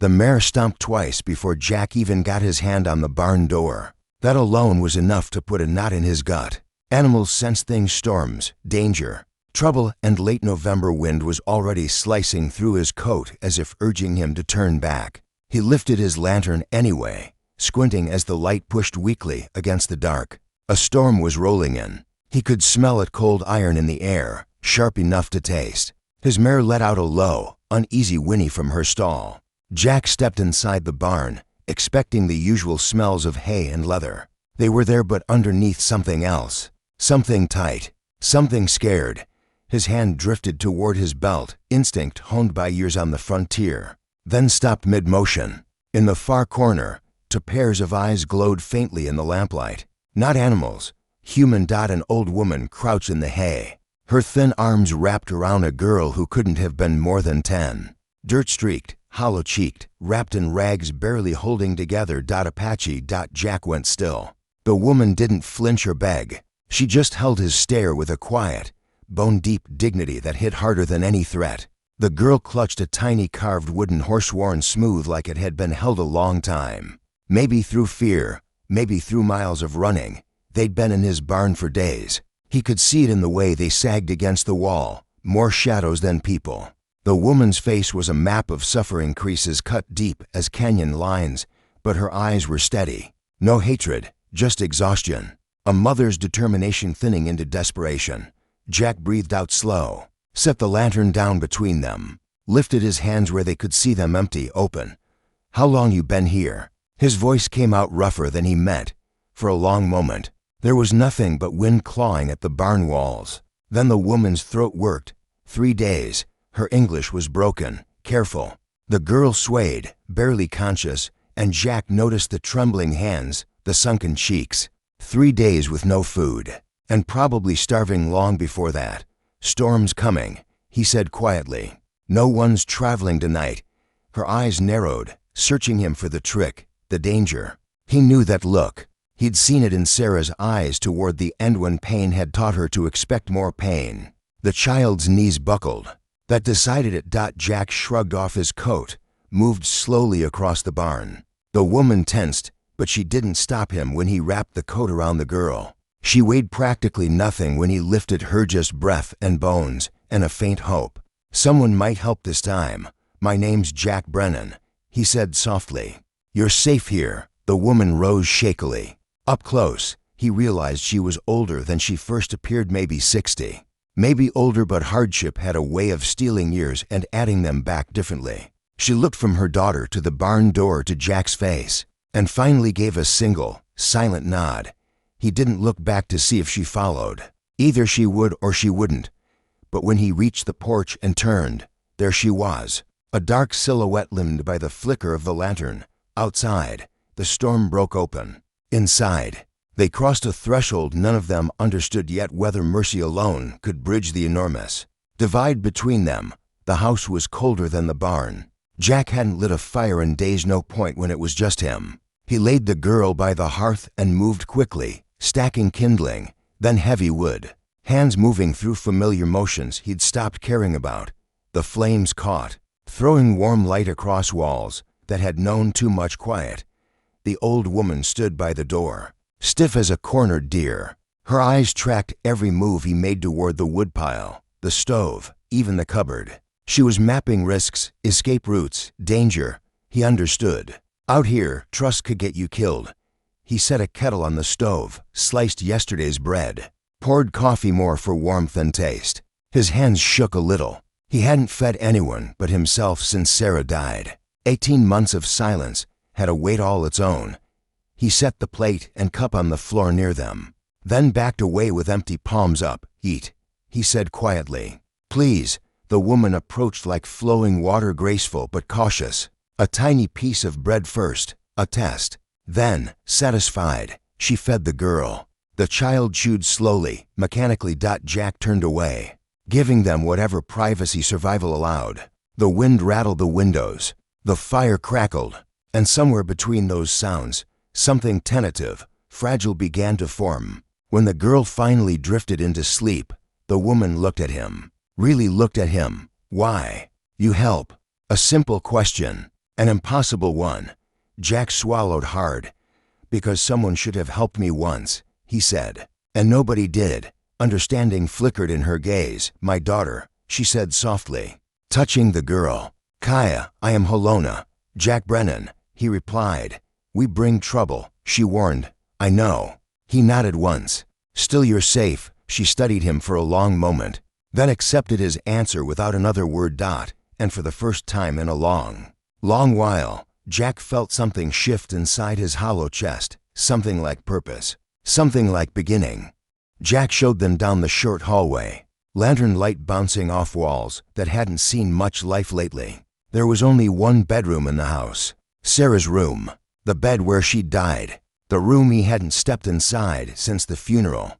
The mare stomped twice before Jack even got his hand on the barn door. That alone was enough to put a knot in his gut. Animals sense things: storms, danger, trouble, and late November wind was already slicing through his coat as if urging him to turn back. He lifted his lantern anyway, squinting as the light pushed weakly against the dark. A storm was rolling in. He could smell it, cold iron in the air, sharp enough to taste. His mare let out a low, uneasy whinny from her stall. Jack stepped inside the barn, expecting the usual smells of hay and leather. They were there, but underneath something else. Something tight, something scared. His hand drifted toward his belt, instinct honed by years on the frontier, then stopped mid-motion. In the far corner, two pairs of eyes glowed faintly in the lamplight. Not animals, human. An old woman crouched in the hay, her thin arms wrapped around a girl who couldn't have been more than 10. Dirt-streaked, hollow-cheeked, wrapped in rags, barely holding together. Apache. Jack went still. The woman didn't flinch or beg. She just held his stare with a quiet, bone-deep dignity that hit harder than any threat. The girl clutched a tiny carved wooden horse, worn smooth like it had been held a long time. Maybe through fear, maybe through miles of running, they'd been in his barn for days. He could see it in the way they sagged against the wall, more shadows than people. The woman's face was a map of suffering, creases cut deep as canyon lines, but her eyes were steady. No hatred, just exhaustion. A mother's determination thinning into desperation. Jack breathed out slow, set the lantern down between them, lifted his hands where they could see them, empty, open. "How long you been here?" His voice came out rougher than he meant. For a long moment, there was nothing but wind clawing at the barn walls. Then the woman's throat worked. 3 days. Her English was broken, careful. The girl swayed, barely conscious, and Jack noticed the trembling hands, the sunken cheeks. 3 days with no food, and probably starving long before that. "Storm's coming," he said quietly. "No one's traveling tonight." Her eyes narrowed, searching him for the trick, the danger. He knew that look. He'd seen it in Sarah's eyes toward the end when pain had taught her to expect more pain. The child's knees buckled. That decided it. Jack shrugged off his coat, moved slowly across the barn. The woman tensed, but she didn't stop him when he wrapped the coat around the girl. She weighed practically nothing when he lifted her, just breath and bones, and a faint hope. "Someone might help this time. My name's Jack Brennan," he said softly. "You're safe here." The woman rose shakily. Up close, he realized she was older than she first appeared, maybe 60. Maybe older, but hardship had a way of stealing years and adding them back differently. She looked from her daughter to the barn door to Jack's face, and finally gave a single, silent nod. He didn't look back to see if she followed. Either she would or she wouldn't. But when he reached the porch and turned, there she was, a dark silhouette limned by the flicker of the lantern. Outside, the storm broke open. Inside, they crossed a threshold none of them understood yet, whether mercy alone could bridge the enormous divide between them. The house was colder than the barn. Jack hadn't lit a fire in days, no point when it was just him. He laid the girl by the hearth and moved quickly, stacking kindling, then heavy wood, hands moving through familiar motions he'd stopped caring about. The flames caught, throwing warm light across walls that had known too much quiet. The old woman stood by the door, stiff as a cornered deer. Her eyes tracked every move he made toward the woodpile, the stove, even the cupboard. She was mapping risks, escape routes, danger. He understood. Out here, trust could get you killed. He set a kettle on the stove, sliced yesterday's bread, poured coffee more for warmth and taste. His hands shook a little. He hadn't fed anyone but himself since Sarah died. 18 months of silence had a weight all its own. He set the plate and cup on the floor near them, then backed away with empty palms up. "Eat," he said quietly. "Please." The woman approached like flowing water, graceful but cautious. A tiny piece of bread first, a test. Then, satisfied, she fed the girl. The child chewed slowly, mechanically. Jack turned away, giving them whatever privacy survival allowed. The wind rattled the windows. The fire crackled. And somewhere between those sounds, something tentative, fragile began to form. When the girl finally drifted into sleep, the woman looked at him. Really looked at him. "Why? You help." A simple question, An impossible one. Jack swallowed hard. Because someone should have helped me once, he said. And nobody did. Understanding flickered in her gaze. My daughter, she said softly, touching the girl. Kaya, I am Halona. Jack Brennan, he replied. We bring trouble, she warned. I know. He nodded once. Still you're safe. She studied him for a long moment, then accepted his answer without another word. And for the first time in a long while, Jack felt something shift inside his hollow chest, something like purpose, something like beginning. Jack showed them down the short hallway, lantern light bouncing off walls that hadn't seen much life lately. There was only one bedroom in the house, Sarah's room, the bed where she'd died, the room he hadn't stepped inside since the funeral.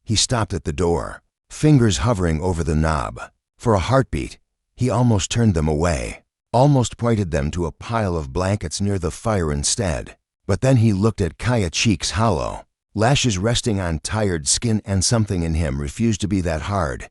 He stopped at the door, fingers hovering over the knob. For a heartbeat, he almost turned them away, almost pointed them to a pile of blankets near the fire instead. But then he looked at Kaya, cheeks hollow, lashes resting on tired skin, and something in him refused to be that hard.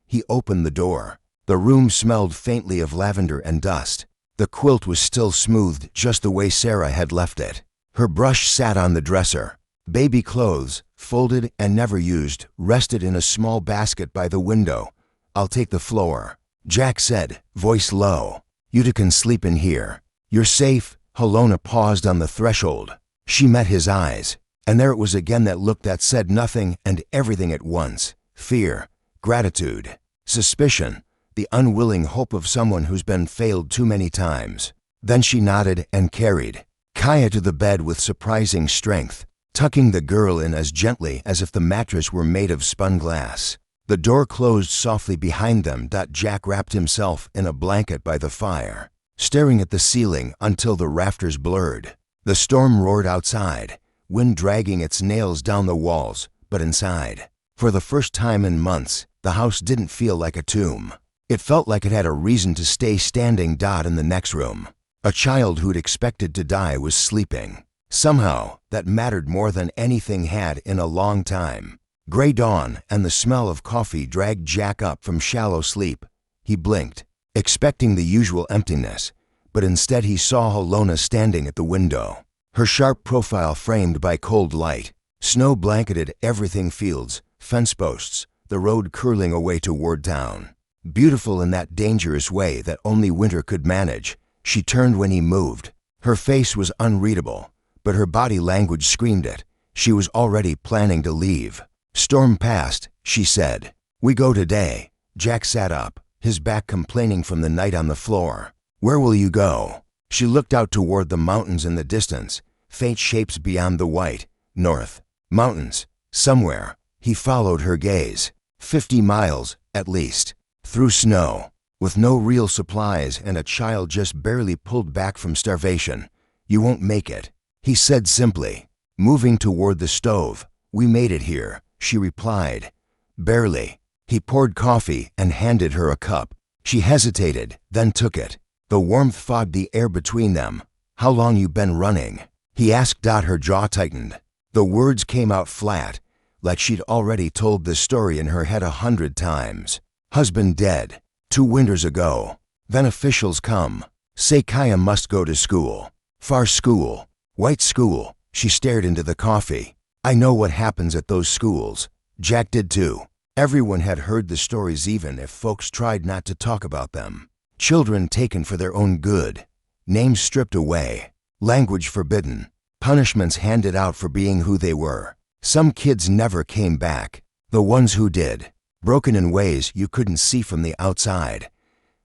He opened the door. The room smelled faintly of lavender and dust. The quilt was still smoothed just the way Sarah had left it. Her brush sat on the dresser. Baby clothes, folded and never used, rested in a small basket by the window. I'll take the floor, Jack said, voice low. You two can sleep in here. You're safe. Halona paused on the threshold. She met his eyes, and there it was again, that look that said nothing and everything at once. Fear, gratitude, suspicion, the unwilling hope of someone who's been failed too many times. Then she nodded and carried Kaya to the bed with surprising strength, tucking the girl in as gently as if the mattress were made of spun glass. The door closed softly behind them. Jack wrapped himself in a blanket by the fire, staring at the ceiling until the rafters blurred. The storm roared outside, wind dragging its nails down the walls, but inside, for the first time in months, the house didn't feel like a tomb. It felt like it had a reason to stay standing. In the next room, a child who'd expected to die was sleeping. Somehow, that mattered more than anything had in a long time. Gray dawn and the smell of coffee dragged Jack up from shallow sleep. He blinked, expecting the usual emptiness, but instead he saw Halona standing at the window, her sharp profile framed by cold light. Snow blanketed everything, fields, fence posts, the road curling away toward town. Beautiful in that dangerous way that only winter could manage. She turned when he moved. Her face was unreadable, but her body language screamed it. She was already planning to leave. Storm passed, she said. We go today. Jack sat up, his back complaining from the night on the floor. Where will you go? She looked out toward the mountains in the distance, faint shapes beyond the white. North. Mountains. Somewhere. He followed her gaze. 50 miles, at least. Through snow. With no real supplies and a child just barely pulled back from starvation. You won't make it, he said simply, moving toward the stove. We made it here, she replied. Barely. He poured coffee and handed her a cup. She hesitated, then took it. The warmth fogged the air between them. How long you been running? He asked. Her jaw tightened. The words came out flat, like she'd already told the story in her head 100 times. Husband dead. 2 winters ago. Then officials come. Say Kaya must go to school. Far school. White school. She stared into the coffee. I know what happens at those schools. Jack did too. Everyone had heard the stories, even if folks tried not to talk about them. Children taken for their own good. Names stripped away. Language forbidden. Punishments handed out for being who they were. Some kids never came back. The ones who did, broken in ways you couldn't see from the outside.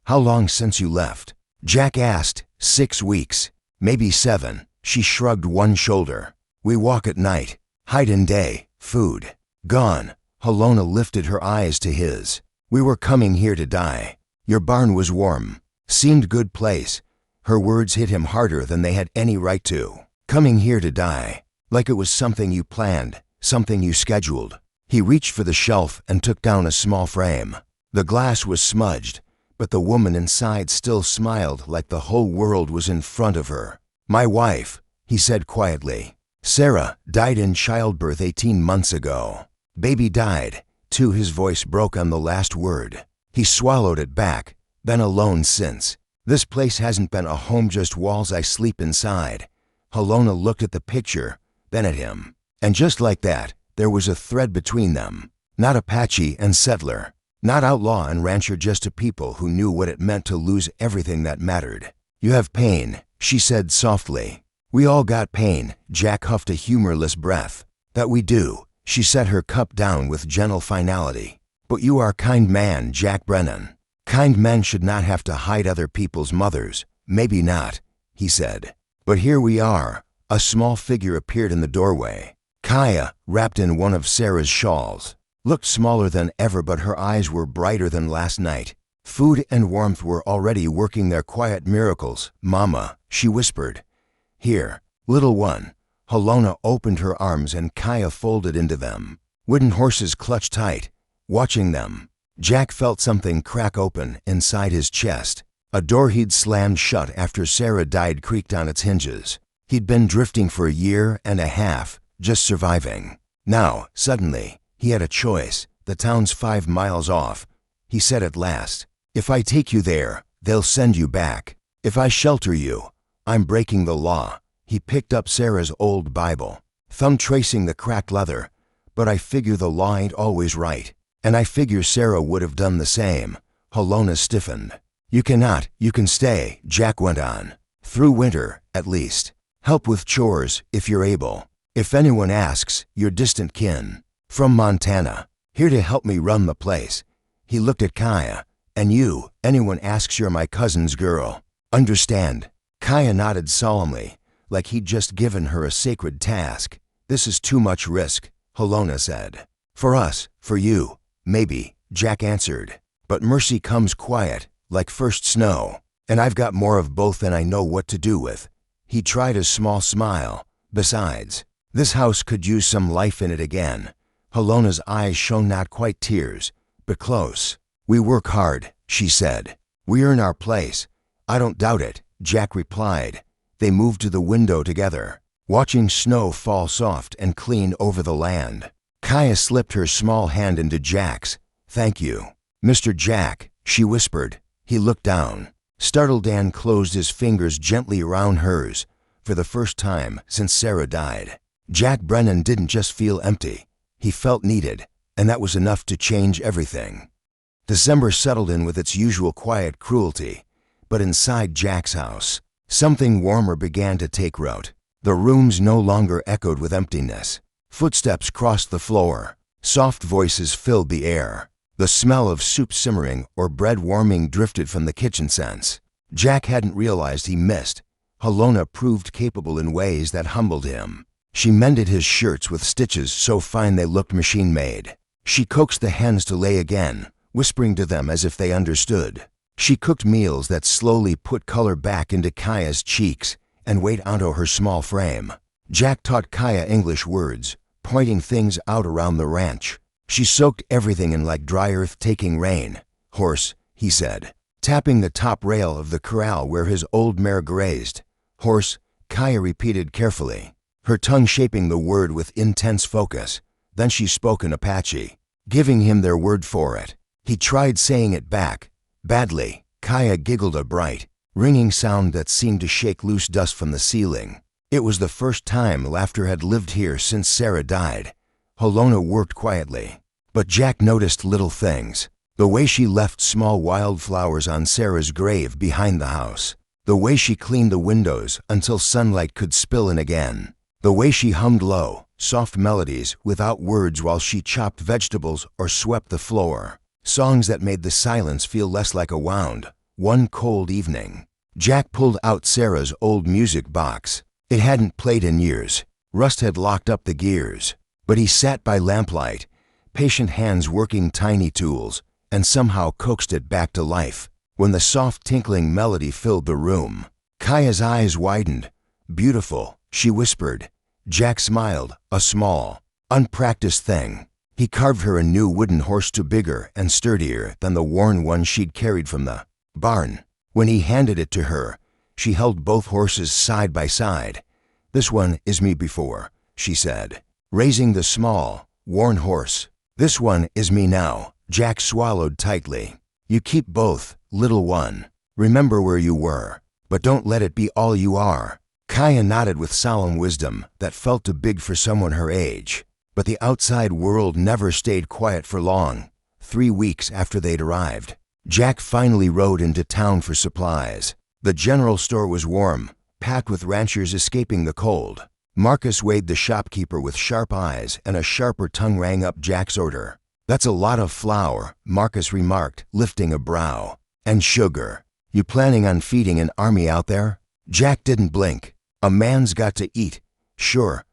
How long since you left? Jack asked. 6 weeks. Maybe 7. She shrugged one shoulder. We walk at night. Hide in day. Food. Gone. Halona lifted her eyes to his. We were coming here to die. Your barn was warm. Seemed good place. Her words hit him harder than they had any right to. Coming here to die. Like it was something you planned, something you scheduled. He reached for the shelf and took down a small frame. The glass was smudged, but the woman inside still smiled like the whole world was in front of her. My wife, he said quietly. Sarah died in childbirth 18 months ago. Baby died, too. His voice broke on the last word. He swallowed it back. Been alone since. This place hasn't been a home, just walls I sleep inside. Helona looked at the picture, then at him. And just like that, there was a thread between them. Not Apache and settler. Not outlaw and rancher, just a people who knew what it meant to lose everything that mattered. You have pain, she said softly. We all got pain, Jack huffed a humorless breath. That we do. She set her cup down with gentle finality. But you are a kind man, Jack Brennan. Kind men should not have to hide other people's mothers. Maybe not, he said. But here we are. A small figure appeared in the doorway. Kaya, wrapped in one of Sarah's shawls, looked smaller than ever, but her eyes were brighter than last night. Food and warmth were already working their quiet miracles. Mama, she whispered. Here, little one. Helona opened her arms and Kaya folded into them. Wooden horses clutched tight, watching them. Jack felt something crack open inside his chest. A door he'd slammed shut after Sarah died creaked on its hinges. He'd been drifting for a year and a half, just surviving. Now, suddenly, he had a choice. The town's 5 miles off. He said at last, if I take you there, they'll send you back. If I shelter you, I'm breaking the law. He picked up Sarah's old Bible, thumb tracing the cracked leather. But I figure the law ain't always right. And I figure Sarah would have done the same. Helona stiffened. You cannot, you can stay, Jack went on. Through winter, at least. Help with chores, if you're able. If anyone asks, you're distant kin. From Montana. Here to help me run the place. He looked at Kaya. And you, anyone asks, you're my cousin's girl. Understand? Kaya nodded solemnly, like he'd just given her a sacred task. This is too much risk, Helona said. For us, for you, maybe, Jack answered. But mercy comes quiet, like first snow. And I've got more of both than I know what to do with. He tried a small smile. Besides, this house could use some life in it again. Helona's eyes shone, not quite tears, but close. We work hard, she said. We earn our place. I don't doubt it, Jack replied. They moved to the window together, watching snow fall soft and clean over the land. Kaya slipped her small hand into Jack's. Thank you, Mr. Jack, she whispered. He looked down. Startled, Dan closed his fingers gently around hers, for the first time since Sarah died. Jack Brennan didn't just feel empty. He felt needed, and that was enough to change everything. December settled in with its usual quiet cruelty, but inside Jack's house, something warmer began to take root. The rooms no longer echoed with emptiness. Footsteps crossed the floor. Soft voices filled the air. The smell of soup simmering or bread warming drifted from the kitchen scents. Jack hadn't realized he missed. Helona proved capable in ways that humbled him. She mended his shirts with stitches so fine they looked machine-made. She coaxed the hens to lay again, whispering to them as if they understood. She cooked meals that slowly put color back into Kaya's cheeks and weight onto her small frame. Jack taught Kaya English words, pointing things out around the ranch. She soaked everything in like dry earth taking rain. Horse, he said, tapping the top rail of the corral where his old mare grazed. Horse, Kaya repeated carefully, her tongue shaping the word with intense focus. Then she spoke in Apache, giving him their word for it. He tried saying it back. Badly. Kaya giggled, a bright, ringing sound that seemed to shake loose dust from the ceiling. It was the first time laughter had lived here since Sarah died. Helona worked quietly, but Jack noticed little things. The way she left small wildflowers on Sarah's grave behind the house. The way she cleaned the windows until sunlight could spill in again. The way she hummed low, soft melodies without words while she chopped vegetables or swept the floor. Songs that made the silence feel less like a wound. One cold evening, Jack pulled out Sarah's old music box. It hadn't played in years. Rust had locked up the gears. But he sat by lamplight, patient hands working tiny tools, and somehow coaxed it back to life. When the soft tinkling melody filled the room, Kaya's eyes widened. Beautiful, she whispered. Jack smiled, a small, unpracticed thing. He carved her a new wooden horse, too bigger and sturdier than the worn one she'd carried from the barn. When he handed it to her, she held both horses side by side. This one is me before, she said, raising the small, worn horse. This one is me now. Jack swallowed tightly. You keep both, little one. Remember where you were, but don't let it be all you are. Kaya nodded with solemn wisdom that felt too big for someone her age. But the outside world never stayed quiet for long. 3 weeks after they'd arrived, Jack finally rode into town for supplies. The general store was warm, packed with ranchers escaping the cold. Marcus weighed the shopkeeper with sharp eyes, and a sharper tongue rang up Jack's order. "That's a lot of flour," Marcus remarked, lifting a brow. "And sugar. You planning on feeding an army out there?" Jack didn't blink. "A man's got to eat." Sure.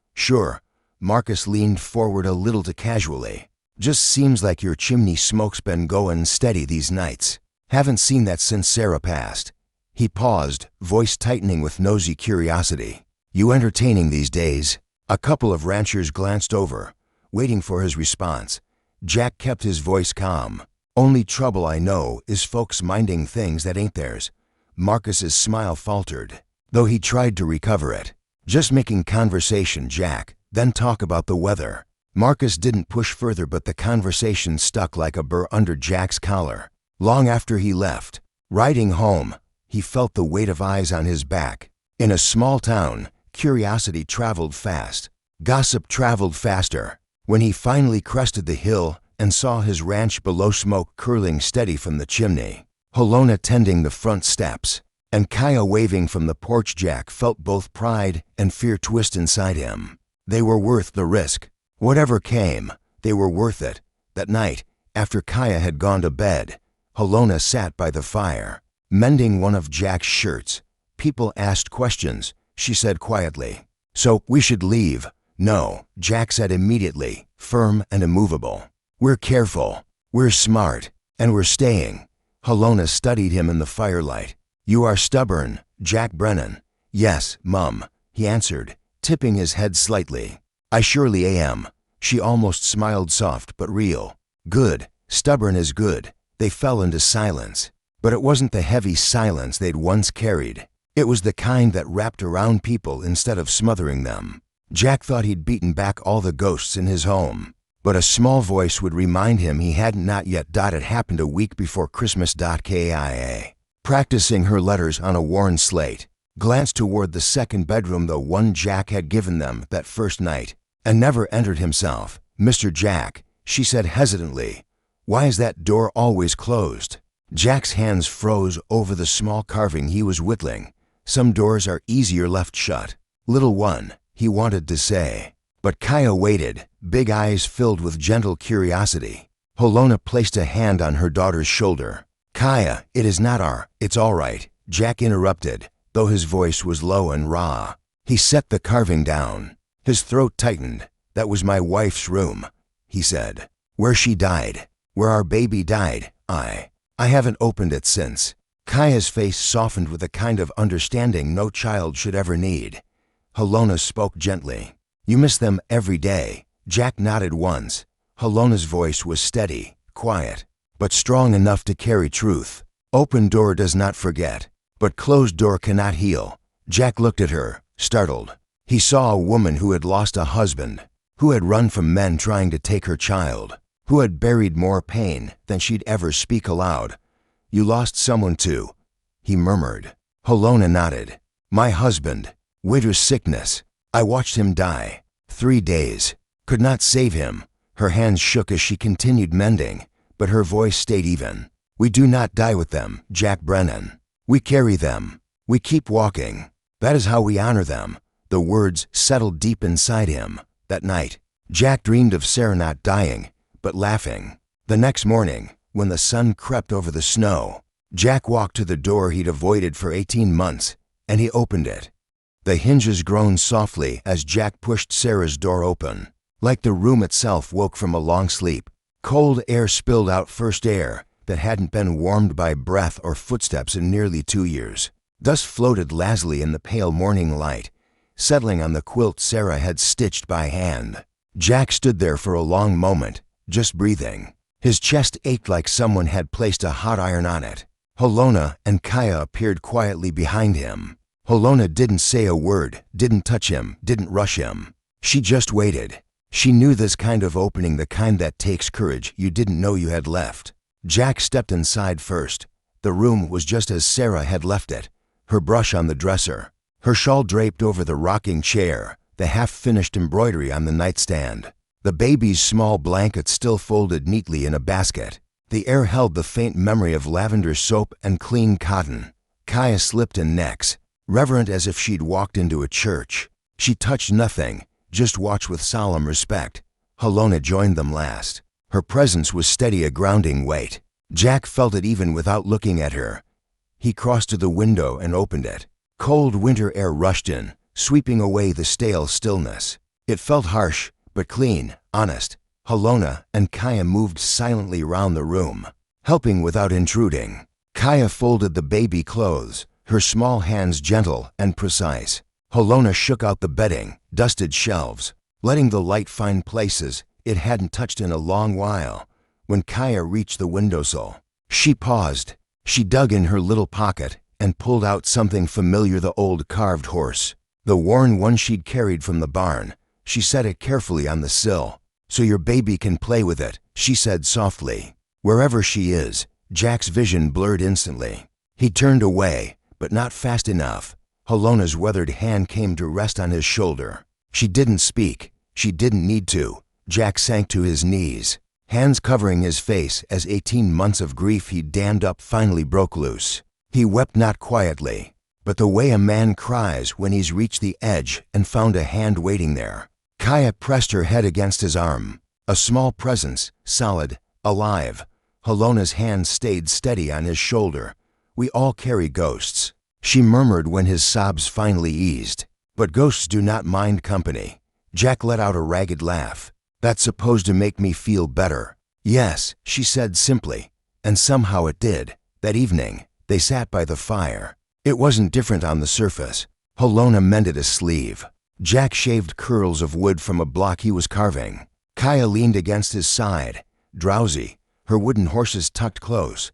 Marcus leaned forward a little too casually. "Just seems like your chimney smoke's been going steady these nights. Haven't seen that since Sarah passed." He paused, voice tightening with nosy curiosity. "You entertaining these days?" A couple of ranchers glanced over, waiting for his response. Jack kept his voice calm. "Only trouble I know is folks minding things that ain't theirs." Marcus's smile faltered, though he tried to recover it. "Just making conversation, Jack, then talk about the weather." Marcus didn't push further, but the conversation stuck like a burr under Jack's collar. Long after he left, riding home, he felt the weight of eyes on his back. In a small town, curiosity traveled fast. Gossip traveled faster. When he finally crested the hill and saw his ranch below, smoke curling steady from the chimney, Helona tending the front steps, and Kaya waving from the porch, Jack felt both pride and fear twist inside him. They were worth the risk. Whatever came, they were worth it. That night, after Kaya had gone to bed, Helona sat by the fire, mending one of Jack's shirts. People asked questions. She said quietly, "So, we should leave?" "No," Jack said immediately, firm and immovable. "We're careful, we're smart, and we're staying." Helona studied him in the firelight. "You are stubborn, Jack Brennan." "Yes, Mum," he answered, tipping his head slightly. "I surely am." She almost smiled, soft but real. "Good, stubborn is good." They fell into silence. But it wasn't the heavy silence they'd once carried. It was the kind that wrapped around people instead of smothering them. Jack thought he'd beaten back all the ghosts in his home, but a small voice would remind him he hadn't not yet. It happened a week before Christmas. Kaya, practicing her letters on a worn slate, glanced toward the second bedroom, the one Jack had given them that first night, and never entered himself. "Mr. Jack," she said hesitantly, "why is that door always closed?" Jack's hands froze over the small carving he was whittling. "Some doors are easier left shut." "Little one," he wanted to say. But Kaya waited, big eyes filled with gentle curiosity. Helona placed a hand on her daughter's shoulder. "Kaya, it's all right," Jack interrupted, though his voice was low and raw. He set the carving down. His throat tightened. "That was my wife's room," he said. "Where she died. Where our baby died. I haven't opened it since." Kaya's face softened with a kind of understanding no child should ever need. Helona spoke gently. "You miss them every day." Jack nodded once. Helona's voice was steady, quiet, but strong enough to carry truth. "Open door does not forget, but closed door cannot heal." Jack looked at her, startled. He saw a woman who had lost a husband, who had run from men trying to take her child, who had buried more pain than she'd ever speak aloud. "You lost someone too," he murmured. Helona nodded. "My husband. Winter's sickness. I watched him die. 3 days. Could not save him." Her hands shook as she continued mending, but her voice stayed even. "We do not die with them, Jack Brennan. We carry them. We keep walking. That is how we honor them." The words settled deep inside him. That night, Jack dreamed of Sarah not dying, but laughing. The next morning, when the sun crept over the snow, Jack walked to the door he'd avoided for 18 months, and he opened it. The hinges groaned softly as Jack pushed Sarah's door open. Like the room itself woke from a long sleep. Cold air spilled out, first air that hadn't been warmed by breath or footsteps in nearly 2 years. Dust floated lazily in the pale morning light, settling on the quilt Sarah had stitched by hand. Jack stood there for a long moment, just breathing. His chest ached like someone had placed a hot iron on it. Helona and Kaya appeared quietly behind him. Helona didn't say a word, didn't touch him, didn't rush him. She just waited. She knew this kind of opening, the kind that takes courage you didn't know you had left. Jack stepped inside first. The room was just as Sarah had left it, her brush on the dresser, her shawl draped over the rocking chair, the half-finished embroidery on the nightstand. The baby's small blanket still folded neatly in a basket. The air held the faint memory of lavender soap and clean cotton. Kaya slipped in next, reverent as if she'd walked into a church. She touched nothing, just watched with solemn respect. Halona joined them last. Her presence was steady, a grounding weight. Jack felt it even without looking at her. He crossed to the window and opened it. Cold winter air rushed in, sweeping away the stale stillness. It felt harsh, but clean, honest. Halona and Kaya moved silently round the room, helping without intruding. Kaya folded the baby clothes, her small hands gentle and precise. Halona shook out the bedding, dusted shelves, letting the light find places it hadn't touched in a long while. When Kaya reached the windowsill, she paused. She dug in her little pocket and pulled out something familiar, the old carved horse, the worn one she'd carried from the barn. She set it carefully on the sill. "So your baby can play with it," she said softly. Wherever she is, Jack's vision blurred instantly. He turned away, but not fast enough. Halona's weathered hand came to rest on his shoulder. She didn't speak. She didn't need to. Jack sank to his knees, hands covering his face as 18 months of grief he'd dammed up finally broke loose. He wept, not quietly, but the way a man cries when he's reached the edge and found a hand waiting there. Kaya pressed her head against his arm, a small presence, solid, alive. Halona's hand stayed steady on his shoulder. "We all carry ghosts," she murmured when his sobs finally eased. "But ghosts do not mind company." Jack let out a ragged laugh. "That's supposed to make me feel better." "Yes," she said simply, and somehow it did. That evening, they sat by the fire. It wasn't different on the surface. Halona mended a sleeve. Jack shaved curls of wood from a block he was carving. Kaya leaned against his side, drowsy, her wooden horses tucked close.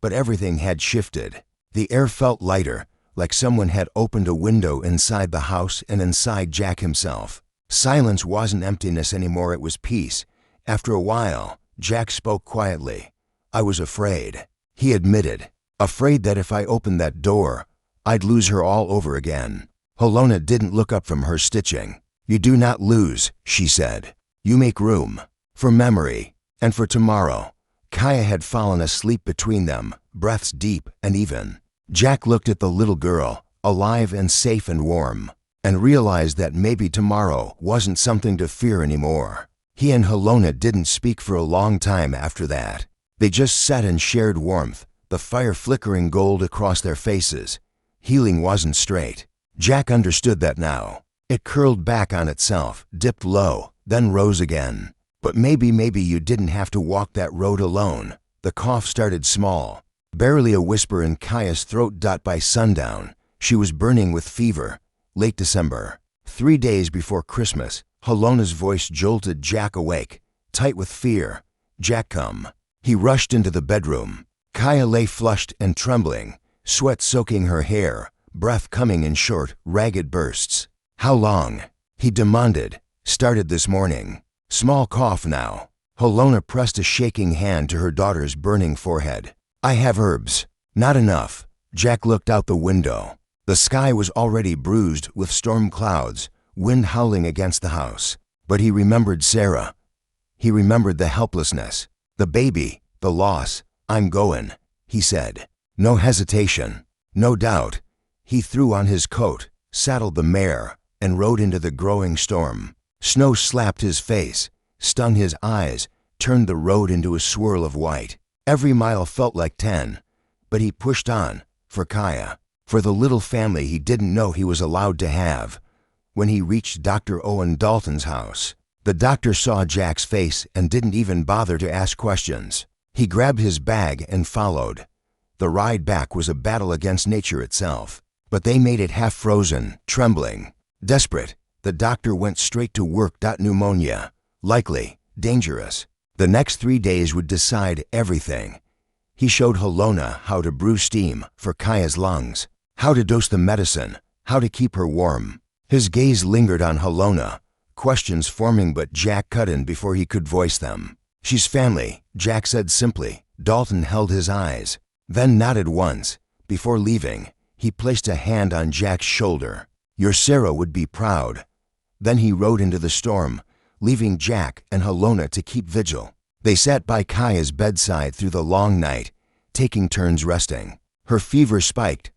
But everything had shifted. The air felt lighter, like someone had opened a window inside the house and inside Jack himself. Silence wasn't emptiness anymore, it was peace. After a while, Jack spoke quietly. "I was afraid," he admitted. "Afraid that if I opened that door, I'd lose her all over again." Halona didn't look up from her stitching. "You do not lose," she said. "You make room. For memory. And for tomorrow." Kaya had fallen asleep between them, breaths deep and even. Jack looked at the little girl, alive and safe and warm, and realized that maybe tomorrow wasn't something to fear anymore. He and Halona didn't speak for a long time after that. They just sat and shared warmth, the fire flickering gold across their faces. Healing wasn't straight. Jack understood that now. It curled back on itself, dipped low, then rose again. But maybe you didn't have to walk that road alone. The cough started small, barely a whisper in Kaya's throat. By sundown, she was burning with fever. Late December, 3 days before Christmas, Halona's voice jolted Jack awake, tight with fear. "Jack, come." He rushed into the bedroom. Kaya lay flushed and trembling, sweat soaking her hair, breath coming in short, ragged bursts. "How long?" he demanded. "Started this morning." Small cough now. Halona pressed a shaking hand to her daughter's burning forehead. "I have herbs." "Not enough." Jack looked out the window. The sky was already bruised with storm clouds, wind howling against the house. But he remembered Sarah. He remembered the helplessness, the baby, the loss. "I'm goin'," he said. No hesitation, no doubt. He threw on his coat, saddled the mare, and rode into the growing storm. Snow slapped his face, stung his eyes, turned the road into a swirl of white. Every mile felt like 10, but he pushed on, for Kaya, for the little family he didn't know he was allowed to have. When he reached Dr. Owen Dalton's house, the doctor saw Jack's face and didn't even bother to ask questions. He grabbed his bag and followed. The ride back was a battle against nature itself, but they made it half-frozen, trembling, desperate. The doctor went straight to work. Pneumonia. Likely. Dangerous. The next 3 days would decide everything. He showed Halona how to brew steam for Kaya's lungs, how to dose the medicine, how to keep her warm. His gaze lingered on Halona, questions forming, but Jack cut in before he could voice them. "She's family," Jack said simply. Dalton held his eyes. then nodded once. Before leaving, he placed a hand on Jack's shoulder. "Your Sarah would be proud." Then he rode into the storm, leaving Jack and Helona to keep vigil. They sat by Kaya's bedside through the long night, taking turns resting. Her fever spiked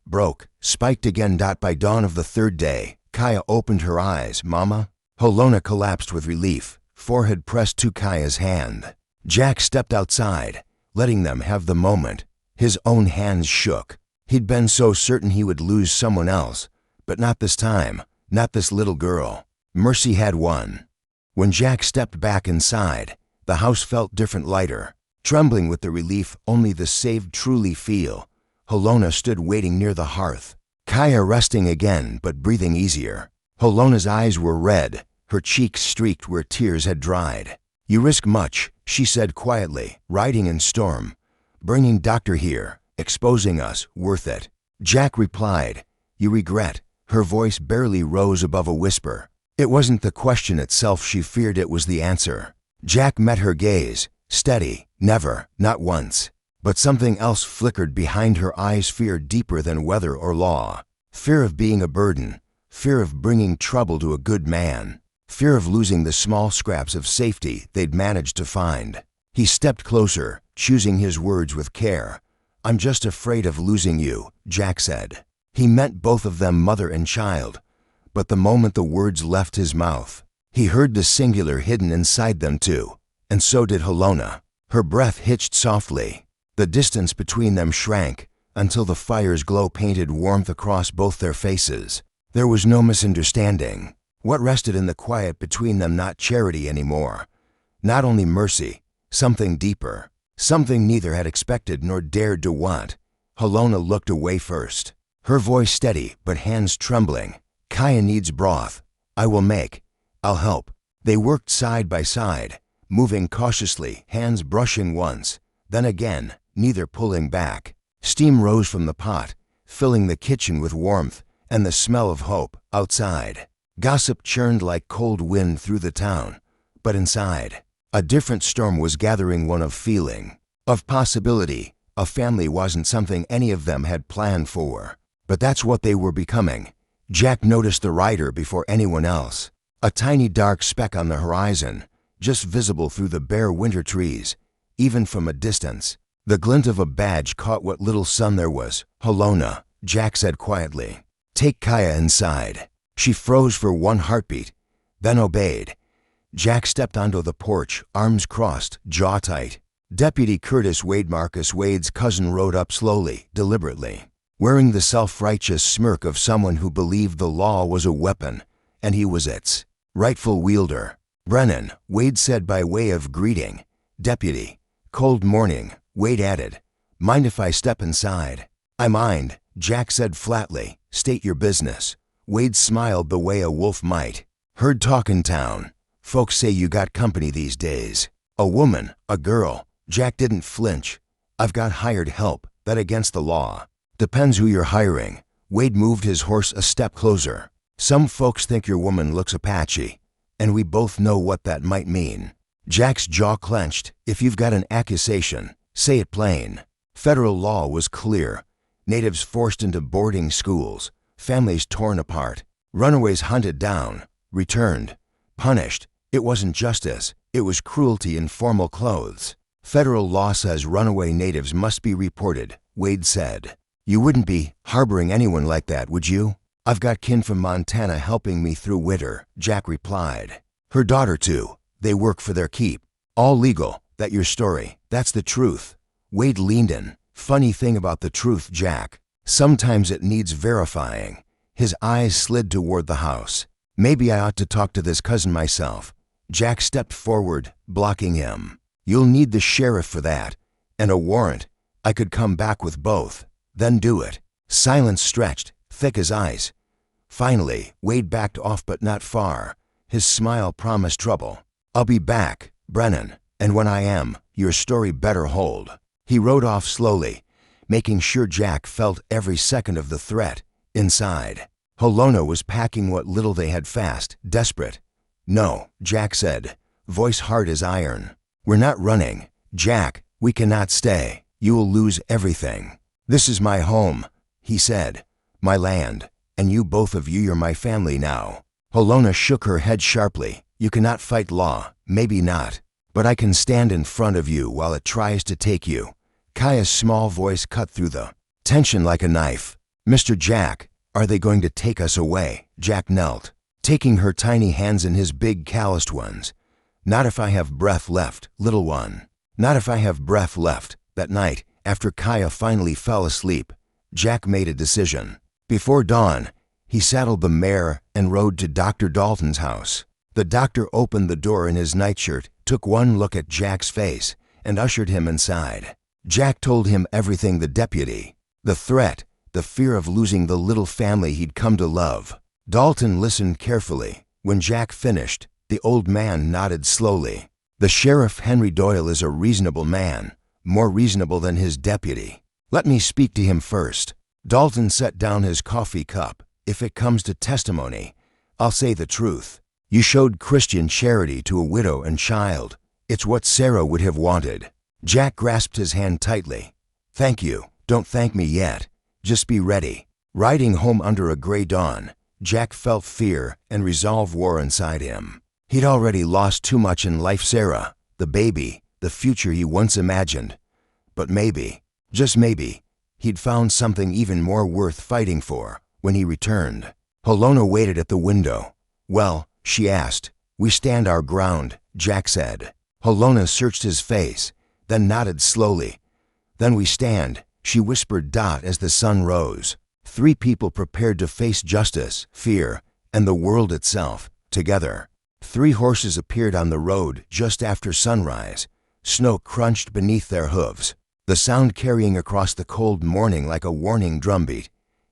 again. By dawn of the third day, Kaya opened her eyes. "Mama?" Helona collapsed with relief, forehead pressed to Kaya's hand. Jack stepped outside, letting them have the moment. His own hands shook. He'd been so certain he would lose someone else, but not this time, not this little girl. Mercy had won. When Jack stepped back inside, the house felt different, lighter. Trembling with the relief only the saved truly feel, Helona stood waiting near the hearth. Kaya resting again, but breathing easier. Helona's eyes were red, her cheeks streaked where tears had dried. "You risk much," she said quietly, "riding in storm. Bringing doctor here, exposing us, worth it." Jack replied, "You regret." Her voice barely rose above a whisper. It wasn't the question itself she feared, it was the answer. Jack met her gaze, steady, never, not once. But something else flickered behind her eyes, fear deeper than weather or law. Fear of being a burden, fear of bringing trouble to a good man, fear of losing the small scraps of safety they'd managed to find. He stepped closer, choosing his words with care. "I'm just afraid of losing you," Jack said. He meant both of them, mother and child. But the moment the words left his mouth, he heard the singular hidden inside them too. And so did Helona. Her breath hitched softly. The distance between them shrank until the fire's glow painted warmth across both their faces. There was no misunderstanding. What rested in the quiet between them, not charity anymore, not only mercy, something deeper, something neither had expected nor dared to want. Helona looked away first, her voice steady but hands trembling. "Kaya needs broth. I will make. I'll help." They worked side by side, moving cautiously, hands brushing once, then again, neither pulling back. Steam rose from the pot, filling the kitchen with warmth and the smell of hope. Outside, gossip churned like cold wind through the town. But inside, a different storm was gathering, one of feeling, of possibility. A family wasn't something any of them had planned for, but that's what they were becoming. Jack noticed the rider before anyone else, a tiny dark speck on the horizon, just visible through the bare winter trees, even from a distance. The glint of a badge caught what little sun there was. "Helona," Jack said quietly. "Take Kaya inside." She froze for one heartbeat, then obeyed. Jack stepped onto the porch, arms crossed, jaw tight. Deputy Curtis Wade, Marcus Wade's cousin, rode up slowly, deliberately, wearing the self-righteous smirk of someone who believed the law was a weapon, and he was its rightful wielder. "Brennan," Wade said by way of greeting. "Deputy." "Cold morning," Wade added. "Mind if I step inside?" "I mind," Jack said flatly. "State your business." Wade smiled the way a wolf might. "Heard talk in town. Folks say you got company these days. A woman, a girl." Jack didn't flinch. "I've got hired help. That against the law?" "Depends who you're hiring." Wade moved his horse a step closer. "Some folks think your woman looks Apache, and we both know what that might mean." Jack's jaw clenched. "If you've got an accusation, say it plain." Federal law was clear. Natives forced into boarding schools, families torn apart, runaways hunted down, returned, punished. It wasn't justice, it was cruelty in formal clothes. "Federal law says runaway natives must be reported," Wade said. "You wouldn't be harboring anyone like that, would you?" "I've got kin from Montana helping me through winter," Jack replied. "Her daughter too. They work for their keep. All legal. That your story? That's the truth." Wade leaned in. "Funny thing about the truth, Jack. Sometimes it needs verifying." His eyes slid toward the house. "Maybe I ought to talk to this cousin myself." Jack stepped forward, blocking him. "You'll need the sheriff for that. And a warrant. I could come back with both. Then do it." Silence stretched, thick as ice. Finally, Wade backed off, but not far. His smile promised trouble. "I'll be back, Brennan, and when I am, your story better hold." He rode off slowly, making sure Jack felt every second of the threat. Inside, Helona was packing what little they had fast, desperate. "No," Jack said, voice hard as iron. "We're not running. Jack, we cannot stay." You will lose everything. This is my home, he said, my land, and you both of you, you're my family now. Halona shook her head sharply. You cannot fight law, maybe not, but I can stand in front of you while it tries to take you. Kaya's small voice cut through the tension like a knife. Mr. Jack, are they going to take us away? Jack knelt, taking her tiny hands in his big calloused ones. Not if I have breath left, little one. Not if I have breath left. That night, after Kaya finally fell asleep, Jack made a decision. Before dawn, he saddled the mare and rode to Dr. Dalton's house. The doctor opened the door in his nightshirt, took one look at Jack's face, and ushered him inside. Jack told him everything: the deputy, the threat, the fear of losing the little family he'd come to love. Dalton listened carefully. When Jack finished, the old man nodded slowly. The sheriff, Henry Doyle, is a reasonable man, more reasonable than his deputy. Let me speak to him first. Dalton set down his coffee cup. If it comes to testimony, I'll say the truth. You showed Christian charity to a widow and child. It's what Sarah would have wanted. Jack grasped his hand tightly. Thank you. Don't thank me yet. Just be ready. Riding home under a gray dawn, Jack felt fear and resolve war inside him. He'd already lost too much in life: Sarah, the baby, the future he once imagined. But maybe, just maybe, he'd found something even more worth fighting for when he returned. Halona waited at the window. Well, she asked. We stand our ground, Jack said. Halona searched his face, then nodded slowly. Then we stand, she whispered as the sun rose. Three people prepared to face justice, fear, and the world itself, together. Three horses appeared on the road just after sunrise. Snow crunched beneath their hooves, the sound carrying across the cold morning like a warning drumbeat.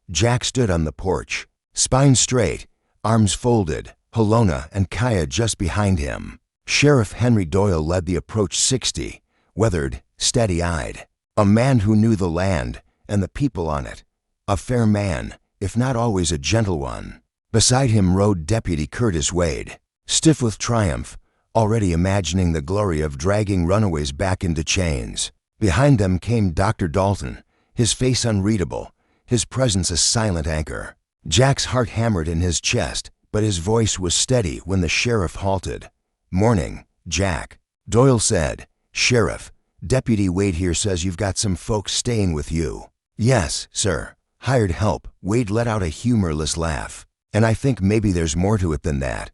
Jack stood on the porch, spine straight, arms folded, Halona and Kaya just behind him. Sheriff Henry Doyle led the approach, 60, weathered, steady-eyed. A man who knew the land and the people on it. A fair man, if not always a gentle one. Beside him rode Deputy Curtis Wade, stiff with triumph, already imagining the glory of dragging runaways back into chains. Behind them came Dr. Dalton, his face unreadable, his presence a silent anchor. Jack's heart hammered in his chest, but his voice was steady when the sheriff halted. Morning, Jack, Doyle said. Sheriff, Deputy Wade here says you've got some folks staying with you. Yes, sir. Hired help. Wade let out a humorless laugh. And I think maybe there's more to it than that.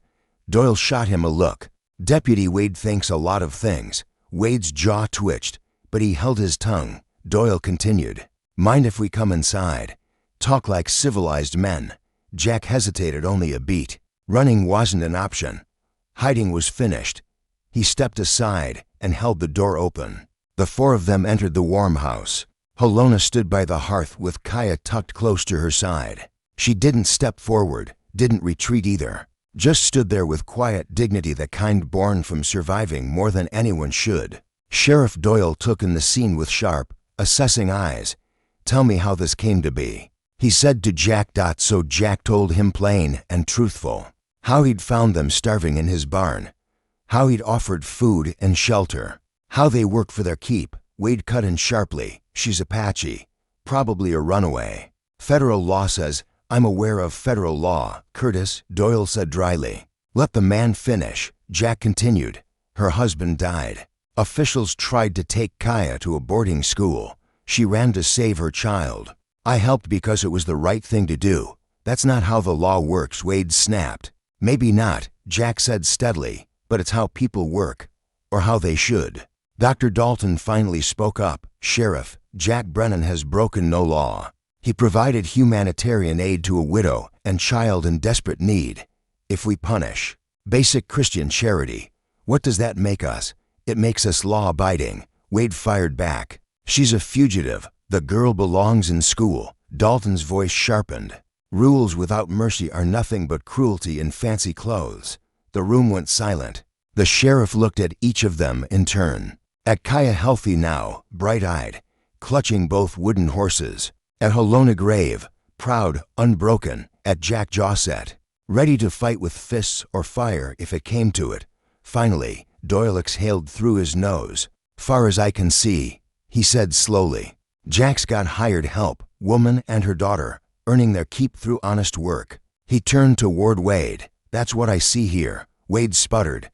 Doyle shot him a look. Deputy Wade thinks a lot of things. Wade's jaw twitched, but he held his tongue. Doyle continued. Mind if we come inside? Talk like civilized men. Jack hesitated only a beat. Running wasn't an option. Hiding was finished. He stepped aside and held the door open. The four of them entered the warm house. Halona stood by the hearth with Kaya tucked close to her side. She didn't step forward, didn't retreat either. Just stood there with quiet dignity, the kind born from surviving more than anyone should. Sheriff Doyle took in the scene with sharp, assessing eyes. Tell me how this came to be, he said to Jack. So Jack told him plain and truthful. How he'd found them starving in his barn. How he'd offered food and shelter. How they worked for their keep. Wade cut in sharply. She's Apache. Probably a runaway. Federal law says, I'm aware of federal law, Curtis, Doyle said dryly. Let the man finish, Jack continued. Her husband died. Officials tried to take Kaya to a boarding school. She ran to save her child. I helped because it was the right thing to do. That's not how the law works, Wade snapped. Maybe not, Jack said steadily, but it's how people work, or how they should. Dr. Dalton finally spoke up. Sheriff, Jack Brennan has broken no law. He provided humanitarian aid to a widow and child in desperate need. If we punish basic Christian charity, what does that make us? It makes us law-abiding. Wade fired back. She's a fugitive. The girl belongs in school. Dalton's voice sharpened. Rules without mercy are nothing but cruelty in fancy clothes. The room went silent. The sheriff looked at each of them in turn. At Kaya, healthy now, bright-eyed, clutching both wooden horses. At Halona, grave, proud, unbroken. At Jack, jaw set, ready to fight with fists or fire if it came to it. Finally, Doyle exhaled through his nose. Far as I can see, he said slowly. Jack's got hired help, woman and her daughter, earning their keep through honest work. He turned toward Wade. That's what I see here, Wade sputtered.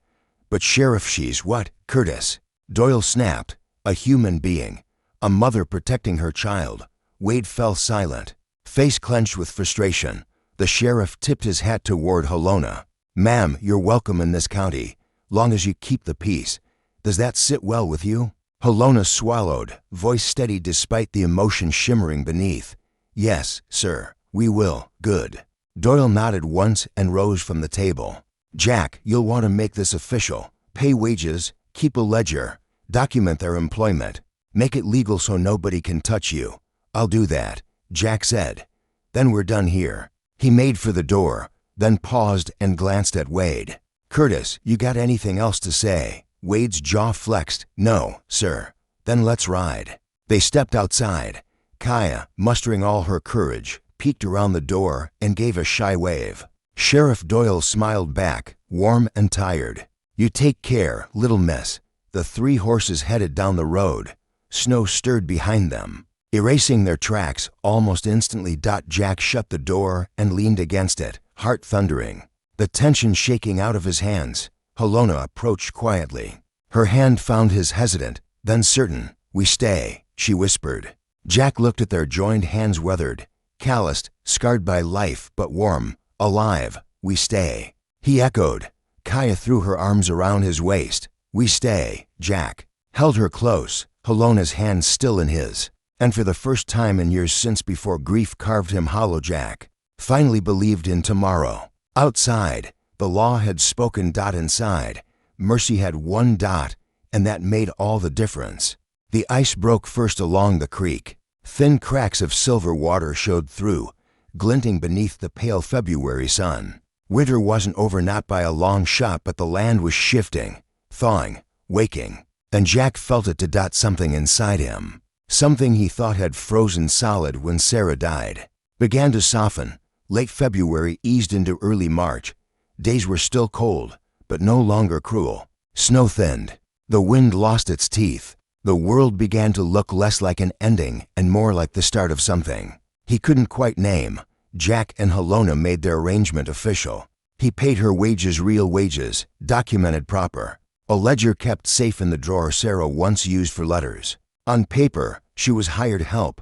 But Sheriff, she's what, Curtis? Doyle snapped. A human being. A mother protecting her child. Wade fell silent, face clenched with frustration. The sheriff tipped his hat toward Helona. Ma'am, you're welcome in this county, long as you keep the peace. Does that sit well with you? Helona swallowed, voice steady despite the emotion shimmering beneath. Yes, sir, we will. Good. Doyle nodded once and rose from the table. Jack, you'll want to make this official. Pay wages, keep a ledger, document their employment. Make it legal so nobody can touch you. I'll do that, Jack said. Then we're done here. He made for the door, then paused and glanced at Wade. Curtis, you got anything else to say? Wade's jaw flexed. No, sir. Then let's ride. They stepped outside. Kaya, mustering all her courage, peeked around the door and gave a shy wave. Sheriff Doyle smiled back, warm and tired. You take care, little miss. The three horses headed down the road. Snow stirred behind them, erasing their tracks almost instantly. Jack shut the door and leaned against it, heart thundering, the tension shaking out of his hands. Helona approached quietly. Her hand found his hesitant, then certain. We stay, she whispered. Jack looked at their joined hands, weathered, calloused, scarred by life, but warm, alive. We stay. He echoed. Kaya threw her arms around his waist. We stay. Jack held her close, Helona's hand still in his. And for the first time in years since before grief carved him hollow, Jack finally believed in tomorrow. Outside, the law had spoken. Inside, mercy had won. And that made all the difference. The ice broke first along the creek. Thin cracks of silver water showed through, glinting beneath the pale February sun. Winter wasn't over, not by a long shot, but the land was shifting, thawing, waking. And Jack felt it. Something inside him, something he thought had frozen solid when Sarah died, began to soften. Late February eased into early March. Days were still cold, but no longer cruel. Snow thinned. The wind lost its teeth. The world began to look less like an ending and more like the start of something he couldn't quite name. Jack and Helona made their arrangement official. He paid her wages, real wages, documented proper. A ledger kept safe in the drawer Sarah once used for letters. On paper, she was hired help,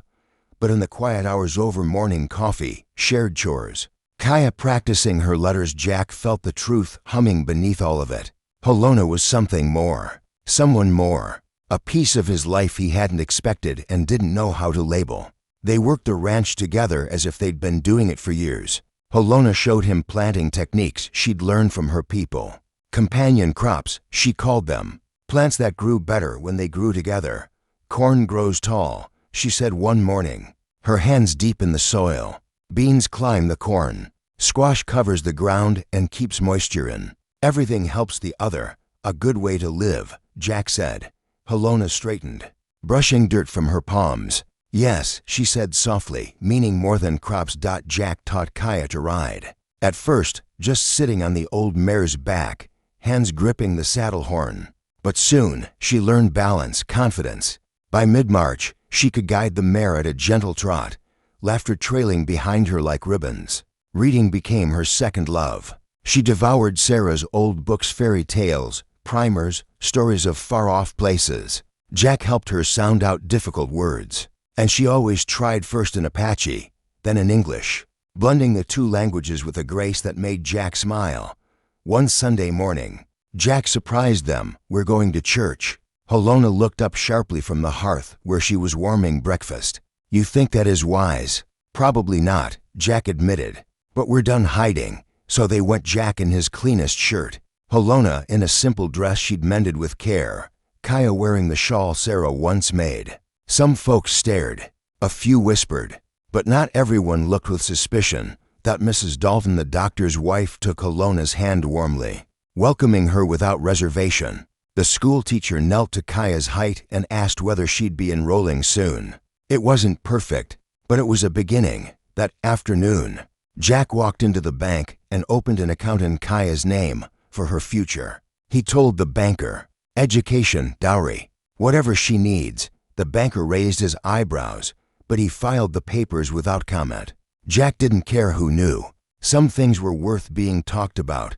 but in the quiet hours over morning coffee, shared chores, Kaya practicing her letters, Jack felt the truth humming beneath all of it. Helona was something more, someone more, a piece of his life he hadn't expected and didn't know how to label. They worked the ranch together as if they'd been doing it for years. Helona showed him planting techniques she'd learned from her people. Companion crops, she called them, plants that grew better when they grew together. Corn grows tall, she said one morning, her hands deep in the soil. Beans climb the corn. Squash covers the ground and keeps moisture in. Everything helps the other. A good way to live, Jack said. Helona straightened, brushing dirt from her palms. Yes, she said softly, meaning more than crops. Jack taught Kaya to ride. At first, just sitting on the old mare's back, hands gripping the saddle horn. But soon, she learned balance, confidence. By mid-March, she could guide the mare at a gentle trot, laughter trailing behind her like ribbons. Reading became her second love. She devoured Sarah's old books, fairy tales, primers, stories of far-off places. Jack helped her sound out difficult words, and she always tried first in Apache, then in English, blending the two languages with a grace that made Jack smile. One Sunday morning, Jack surprised them. We're going to church. Helona looked up sharply from the hearth where she was warming breakfast. You think that is wise? Probably not, Jack admitted. But we're done hiding. So they went, Jack in his cleanest shirt, Helona in a simple dress she'd mended with care, Kaya wearing the shawl Sarah once made. Some folks stared. A few whispered. But not everyone looked with suspicion. That Mrs. Dalton, the doctor's wife, took Helona's hand warmly, welcoming her without reservation. The school teacher knelt to Kaya's height and asked whether she'd be enrolling soon. It wasn't perfect, but it was a beginning. That afternoon, Jack walked into the bank and opened an account in Kaya's name for her future. He told the banker, education, dowry, whatever she needs, The banker raised his eyebrows, but he filed the papers without comment. Jack didn't care who knew. Some things were worth being talked about.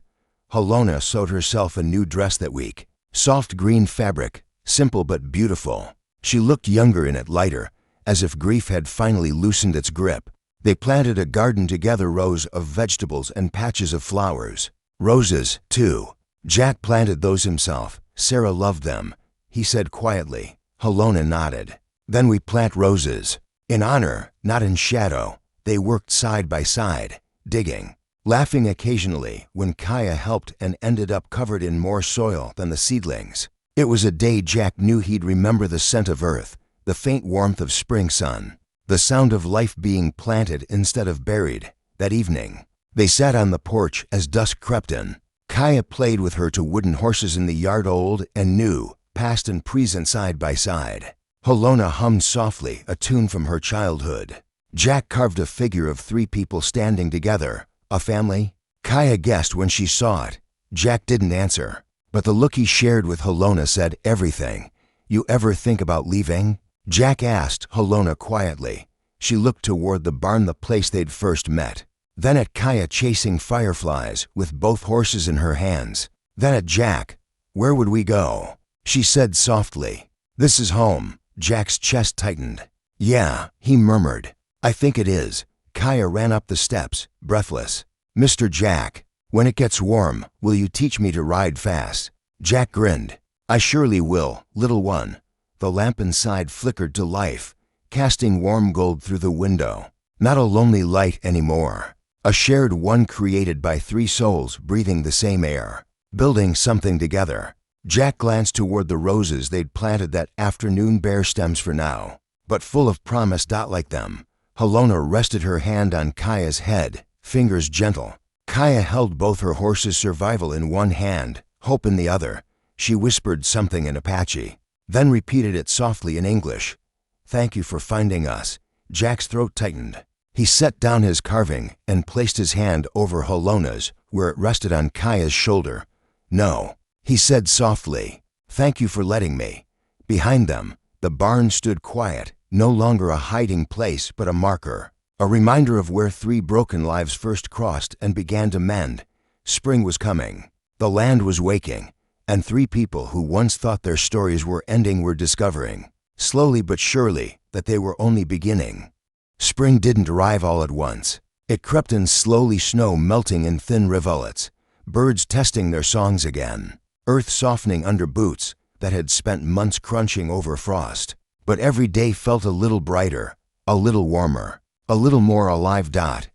Helona sewed herself a new dress that week. Soft green fabric, simple but beautiful. She looked younger in it, lighter, as if grief had finally loosened its grip. They planted a garden together, rows of vegetables and patches of flowers. Roses, too. Jack planted those himself. Sarah loved them, he said quietly. Helona nodded. Then we plant roses. In honor, not in shadow. They worked side by side, digging, laughing occasionally when Kaya helped and ended up covered in more soil than the seedlings. It was a day Jack knew he'd remember: the scent of earth, the faint warmth of spring sun, the sound of life being planted instead of buried. That evening, they sat on the porch as dusk crept in. Kaya played with her two wooden horses in the yard, old and new, past and present side by side. Helona hummed softly a tune from her childhood. Jack carved a figure of 3 people standing together. A family? Kaya guessed when she saw it. Jack didn't answer, but the look he shared with Helona said everything. You ever think about leaving? Jack asked Helona quietly. She looked toward the barn, the place they'd first met. Then at Kaya chasing fireflies with both horses in her hands. Then at Jack. Where would we go? She said softly. This is home. Jack's chest tightened. Yeah, he murmured. I think it is. Kaya ran up the steps, breathless. Mr. Jack, when it gets warm, will you teach me to ride fast? Jack grinned. I surely will, little one. The lamp inside flickered to life, casting warm gold through the window. Not a lonely light anymore. A shared one created by 3 souls breathing the same air, building something together. Jack glanced toward the roses they'd planted that afternoon, bare stems for now, but full of promise. Like them. Helona rested her hand on Kaya's head, fingers gentle. Kaya held both her horses' survival in one hand, hope in the other. She whispered something in Apache, then repeated it softly in English. Thank you for finding us. Jack's throat tightened. He set down his carving and placed his hand over Helona's, where it rested on Kaya's shoulder. No, he said softly. Thank you for letting me. Behind them, the barn stood quiet, no longer a hiding place but a marker, a reminder of where 3 broken lives first crossed and began to mend. Spring was coming. The land was waking, and 3 people who once thought their stories were ending were discovering, slowly but surely, that they were only beginning. Spring didn't arrive all at once. It crept in slowly, snow melting in thin rivulets, birds testing their songs again, earth softening under boots that had spent months crunching over frost. But every day felt a little brighter, a little warmer, a little more alive.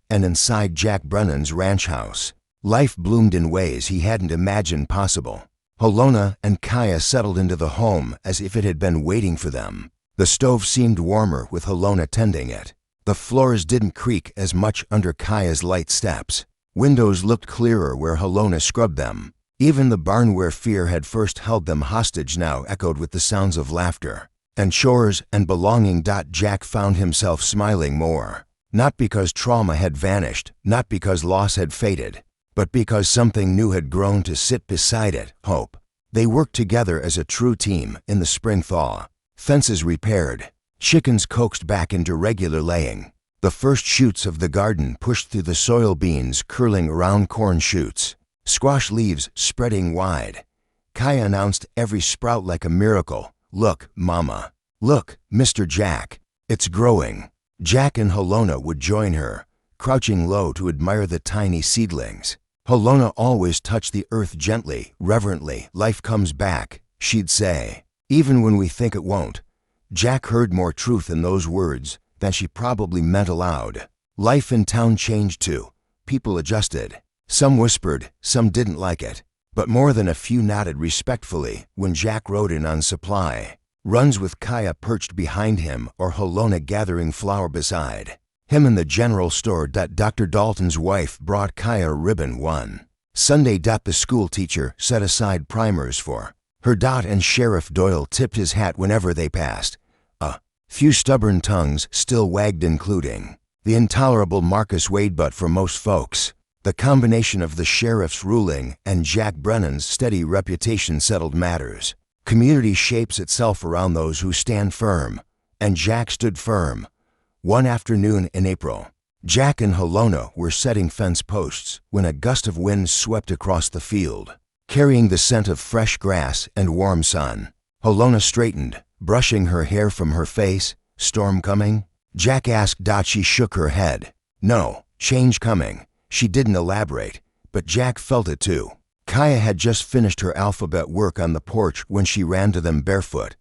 And inside Jack Brennan's ranch house, life bloomed in ways he hadn't imagined possible. Helona and Kaya settled into the home as if it had been waiting for them. The stove seemed warmer with Helona tending it. The floors didn't creak as much under Kaya's light steps. Windows looked clearer where Helona scrubbed them. Even the barn where fear had first held them hostage now echoed with the sounds of laughter and chores and belonging. Jack found himself smiling more, not because trauma had vanished, not because loss had faded, but because something new had grown to sit beside it, hope. They worked together as a true team in the spring thaw. Fences repaired, chickens coaxed back into regular laying. The first shoots of the garden pushed through the soil, beans curling around corn shoots, squash leaves spreading wide. Kaya announced every sprout like a miracle. Look, Mama. Look, Mr. Jack. It's growing. Jack and Helona would join her, crouching low to admire the tiny seedlings. Helona always touched the earth gently, reverently. Life comes back, she'd say, even when we think it won't. Jack heard more truth in those words than she probably meant aloud. Life in town changed too. People adjusted. Some whispered, some didn't like it. But more than a few nodded respectfully when Jack rode in on supply. Runs with Kaya perched behind him or Helona gathering flour beside him in the general store. Dr. Dalton's wife brought Kaya a ribbon one Sunday. The school teacher set aside primers for her. And Sheriff Doyle tipped his hat whenever they passed. A few stubborn tongues still wagged, including the intolerable Marcus Wade. But for most folks, the combination of the sheriff's ruling and Jack Brennan's steady reputation settled matters. Community shapes itself around those who stand firm, and Jack stood firm. One afternoon in April, Jack and Halona were setting fence posts when a gust of wind swept across the field, carrying the scent of fresh grass and warm sun. Halona straightened, brushing her hair from her face. Storm coming? Jack asked. She shook her head. No, change coming. She didn't elaborate, but Jack felt it too. Kaya had just finished her alphabet work on the porch when she ran to them barefoot.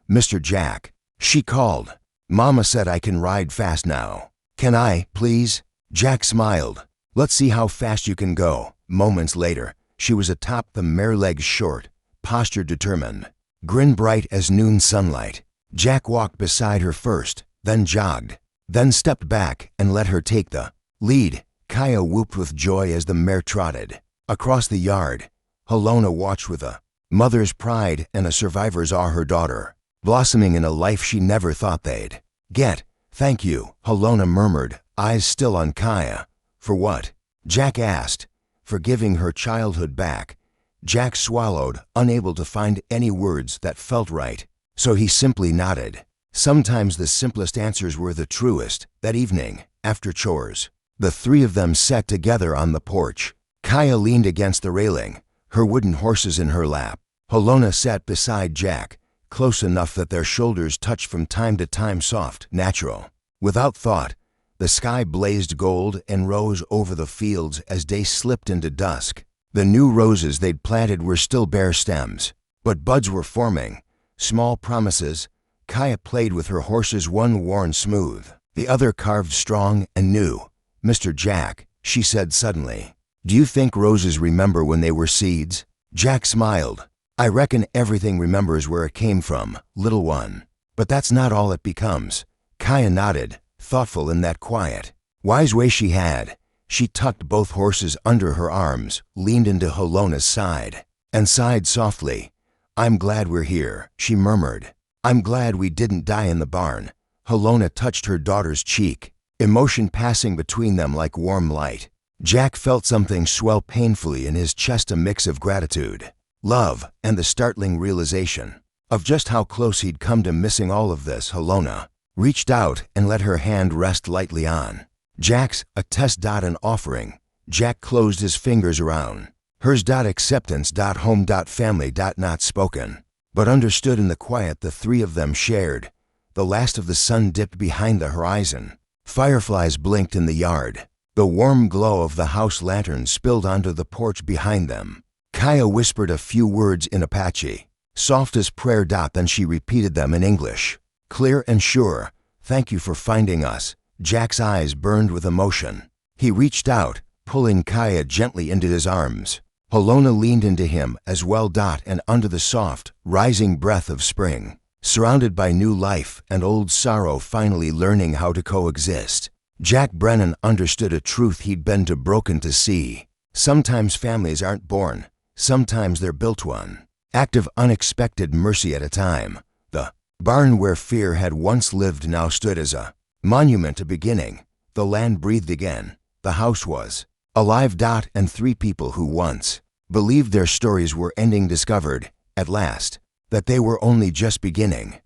"Mr. Jack," she called. "Mama said I can ride fast now. Can I, please?" Jack smiled. "Let's see how fast you can go." Moments later, she was atop the mare, legs short, posture determined, grin bright as noon sunlight. Jack walked beside her first, then jogged, then stepped back and let her take the lead. Kaya whooped with joy as the mare trotted across the yard. Halona watched with a mother's pride and a survivor's awe, her daughter blossoming in a life she never thought they'd get. "Thank you," Halona murmured, eyes still on Kaya. "For what?" Jack asked. "For giving her childhood back." Jack swallowed, unable to find any words that felt right, so he simply nodded. Sometimes the simplest answers were the truest. That evening, after chores, the three of them sat together on the porch. Kaya leaned against the railing, her wooden horses in her lap. Halona sat beside Jack, close enough that their shoulders touched from time to time, soft, natural. Without thought, the sky blazed gold and rose over the fields as day slipped into dusk. The new roses they'd planted were still bare stems, but buds were forming, small promises. Kaya played with her horses, one worn smooth, the other carved strong and new. "Mr. Jack," she said suddenly, "do you think roses remember when they were seeds?" Jack smiled. "I reckon everything remembers where it came from, little one. But that's not all it becomes." Kaya nodded, thoughtful in that quiet, wise way she had. She tucked both horses under her arms, leaned into Halona's side, and sighed softly. "I'm glad we're here," she murmured. "I'm glad we didn't die in the barn." Halona touched her daughter's cheek, emotion passing between them like warm light. Jack felt something swell painfully in his chest, a mix of gratitude, love, and the startling realization of just how close he'd come to missing all of this. Halona reached out and let her hand rest lightly on Jack's, a test. An offering. Jack closed his fingers around hers. Acceptance. Home. Family. Not spoken, but understood in the quiet the three of them shared. The last of the sun dipped behind the horizon. Fireflies blinked in the yard. The warm glow of the house lantern spilled onto the porch behind them. Kaya whispered a few words in Apache, soft as prayer. Then she repeated them in English, clear and sure. "Thank you for finding us." Jack's eyes burned with emotion. He reached out, pulling Kaya gently into his arms. Halona leaned into him as well. And under the soft, rising breath of spring, surrounded by new life and old sorrow finally learning how to coexist, Jack Brennan understood a truth he'd been too broken to see. Sometimes families aren't born, sometimes they're built, one act of unexpected mercy at a time. The barn where fear had once lived now stood as a monument to beginning. The land breathed again. The house was alive. And three people who once believed their stories were ending discovered, at last, that they were only just beginning.